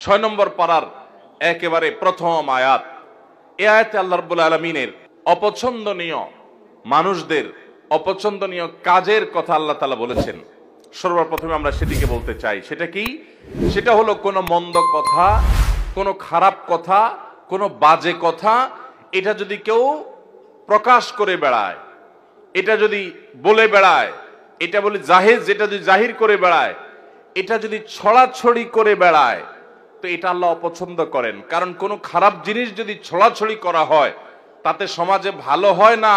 6 নম্বর পারার একেবারে প্রথম আয়াত। এই আয়াতে আল্লাহ রাব্বুল আলামিনের অপছন্দনীয় মানুষদের অপছন্দনীয় কাজের কথা আল্লাহ তাআলা বলেছেন। সর্বপ্রথমে আমরা সেটিকে বলতে চাই। সেটা কি? সেটা হলো কোনো মন্দ কথা, কোনো খারাপ কথা, কোনো বাজে কথা, এটা যদি কেউ প্রকাশ করে বেড়ায়, এটা যদি বলে বেড়ায়, এটা বলে জাহেজ, যেটা যদি জাহির করে বেড়ায়, এটা যদি ছড়াছড়ি করে বেড়ায়, তো এটা আল্লাহ অপছন্দ করেন। কারণ কোনো খারাপ জিনিস যদি ছড়াছড়ি করা হয়, তাতে সমাজে ভালো হয় না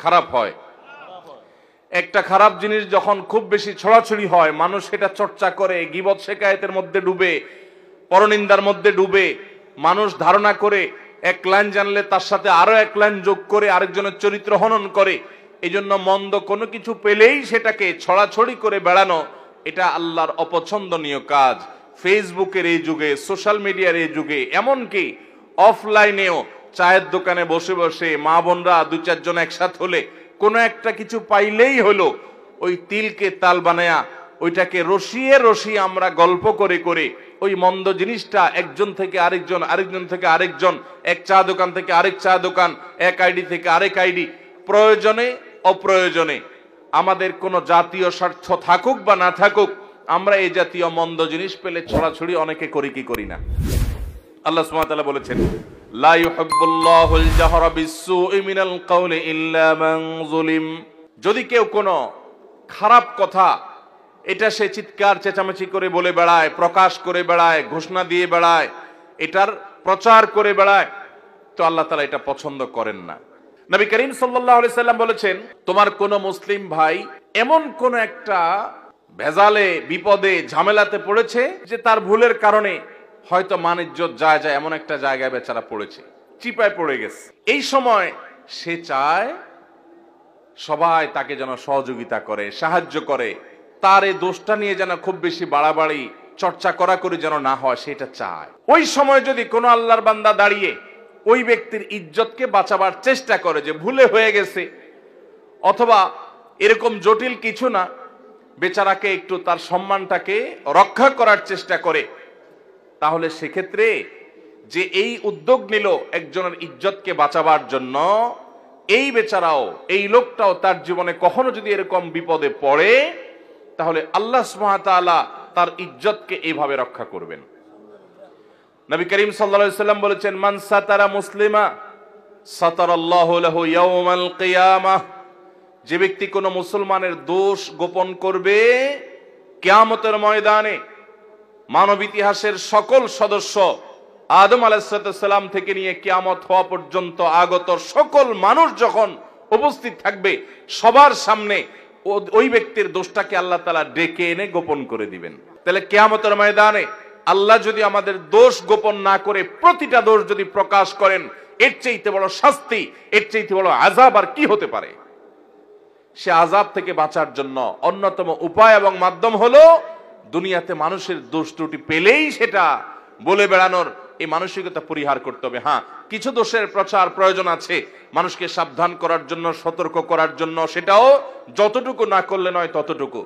খারাপ হয়? একটা খারাপ জিনিস যখন খুব বেশি ছড়াছড়ি হয়, মানুষ সেটা চর্চা করে, গীবত শিকায়েতের মধ্যে ডুবে, পরনিন্দার মধ্যে ডুবে, মানুষ ধারণা করে এক লাইন জানলে তার সাথে আরো এক লাইন যোগ করে আরেকজনের চরিত্র হনন করে। এই জন্য মন্দ কোনো কিছু পেলেই সেটাকে ছড়াছড়ি করে বেড়ানো, এটা আল্লাহর অপছন্দনীয় কাজ। ফেসবুকের এই যুগে, সোশ্যাল মিডিয়ার এই যুগে, এমনকি অফলাইনেও চায়ের দোকানে বসে বসে মা বোনরা 2-4 জন একসাথ হলে কোনো একটা কিছু পাইলেই হলো, ওই তিলকে তাল বানায়া ওইটাকে রসিয়ে রসিয়ে আমরা গল্প করে করে ওই মন্দ জিনিসটা একজন থেকে আরেকজন, আরেকজন থেকে আরেকজন, এক চা দোকান থেকে আরেক চা দোকান, এক আইডি থেকে আরেক আইডি, প্রয়োজনে অপ্রয়োজনে আমাদের কোনো জাতীয় স্বার্থ থাকুক বা না থাকুক, আমরা এই জাতীয় মন্দ জিনিস পেলে ছড়াছড়ি অনেকে করি কি করি না? আল্লাহ সুবহানাহু ওয়া তাআলা বলেছেন, লা ইউহিব্বুল্লাহুল জাহরা বিসসুই মিনাল কাওলি ইল্লা মান যুলিম। যদি কেউ কোনো খারাপ কথা এটা সে চিৎকার চেঁচামেচি করে বলে বেড়ায়, প্রকাশ করে বেড়ায়, ঘোষণা দিয়ে বেড়ায়, এটার প্রচার করে বেড়ায়, তো আল্লাহ তাআলা এটা পছন্দ করেন না। নবী করিম সাল্লাল্লাহু আলাইহি সাল্লাম বলেছেন, তোমার কোন মুসলিম ভাই এমন কোন একটা ভেজালে, বিপদে, ঝামেলাতে পড়েছে যে তার ভুলের কারণে হয়তো মান ইজ্জত যায় যায় এমন একটা জায়গায় বেচারা পড়েছে, চিপায় পড়ে গেছে। এই সময় সে চায় সবাই তাকে যেন সহযোগিতা করে, সাহায্য করে, তার এই দোষটা নিয়ে যেন খুব বেশি বাড়াবাড়ি চর্চা করা করে যেন না হয়, সেটা চায়। ওই সময় যদি কোনো আল্লাহর বান্দা দাঁড়িয়ে ওই ব্যক্তির ইজ্জতকে বাঁচাবার চেষ্টা করে, যে ভুলে হয়ে গেছে অথবা এরকম জটিল কিছু না, বেচারাকে একটু তার সম্মানটাকে রক্ষা করার চেষ্টা করে, তাহলে সেক্ষেত্রে যে এই উদ্যোগ নিল একজনের ইজ্জতকে বাঁচাবার জন্য, এই বেচারাও, এই লোকটাও তার জীবনে কখনো যদি এরকম বিপদে পড়ে, তাহলে আল্লাহ সুবহানাহু ওয়া তাআলা তার ইজ্জতকে এইভাবে রক্ষা করবেন। নবী করিম সাল্লাল্লাহু আলাইহি সাল্লাম বলেছেন, মান সাতারা মুসলিমা সাতারাল্লাহু লাহু ইয়াওমাল কিয়ামাহ। যে ব্যক্তি কোনো মুসলমানের দোষ গোপন করবে, কিয়ামতের ময়দানে মানব ইতিহাসের সকল সদস্য, আদম আলাইহিস সালাম থেকে নিয়ে কিয়ামত হওয়া পর্যন্ত আগত সকল মানুষ যখন উপস্থিত থাকবে, সবার সামনে ওই ব্যক্তির দোষটাকে আল্লাহ তাআলা ডেকে এনে গোপন করে দিবেন। তাহলে কিয়ামতের ময়দানে আল্লাহ যদি আমাদের দোষ গোপন না করে প্রতিটা দোষ যদি প্রকাশ করেন, এর চাইতে বড় শাস্তি, এর চাইতে বড় আযাব আর কি হতে পারে? সে আযাব থেকে বাঁচার জন্য অন্যতম উপায় এবং মাধ্যম হলো দুনিয়াতে মানুষের দোষ ত্রুটি পেলেই সেটা বলে বেড়ানোর এই মানসিকতা পরিহার করতে হবে। হ্যাঁ, কিছু দোষের প্রচার প্রয়োজন আছে মানুষকে সাবধান করার জন্য, সতর্ক করার জন্য, সেটাও যতটুকু না করলে নয় ততটুকু।